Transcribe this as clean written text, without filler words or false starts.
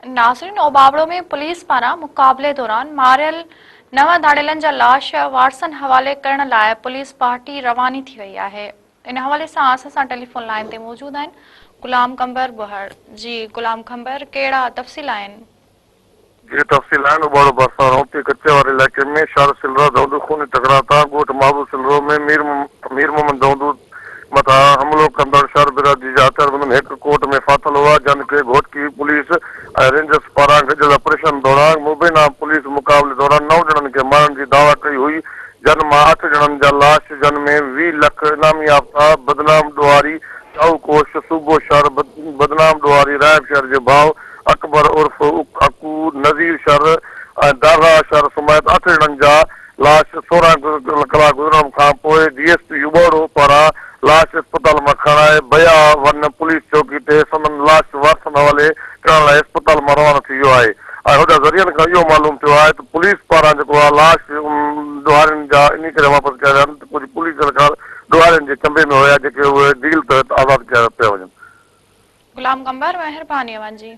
नाज़रीन, ओबावड़ो में पुलिस पारां मुक़ाबले दौरान मारियल 9 धाड़ेलनि जा लाश वारसन हवाले करण लाइ पुलिस पार्टी रवानी थी वई आहे। इन हवाले सां असां सां टेलीफोन लाइन ते मौजूद आहिनि गुलाम कंबर बुहर। जी गुलाम कंबर, कहिड़ा तफ़सील आहिनि? जी तफ़सील आहिनि। ओबावड़ो भरिसां रोहती कच्चे वारे इलाइक़े में शार सिलरा दौदू खूनी टकरा था ॻोठ महबूब सिलरो में मीर मोहम्मद दौदू मथा हमलो कंदड़ शहर बिरादरी जा हथियारबंदनि हिकु कोर्ट में फाथल हुआ, जन के घोटकी पुलिस ऐं रेंजर्स पारां गॾियल ऑपरेशन दौरान मुबैना पुलिस मुक़ाबले दौरान 9 ॼणनि खे मारण जी दावा कई हुई। जन मां 8 ॼणनि जा लाश, जन में 20 लख इनामी याफ़्ता बदनाम ॾुआरी साहू कोश सूबो शहर बदनाम ॾुआरी रायब शहर जे भाउ अकबर उर्फ अकू नज़ीर शहर ऐं दारा शहर समेत 8 ॼणनि जा लाश 16 कलाक गुज़रण खां पोइ DSP ओबावड़ो पारां लाश अस्पताल मां खणाए बया वन पुलिस चौकी ते संदन लाश वारसन हवाले करण लाइ अस्पताल मां रवानो थी वियो आहे। ऐं हुन ज़रियनि खां इहो मालूम थियो आहे त पुलिस पारां जेको आहे लाश ॾुहारियुनि जा इन करे वापसि कया विया आहिनि त कुझु पुलिस ॾुहारियुनि जे चंबे में हुया जेके उहे डील तहत आज़ादु कया पिया वञनि। गुलाम कंबर, महिरबानी अवां जी।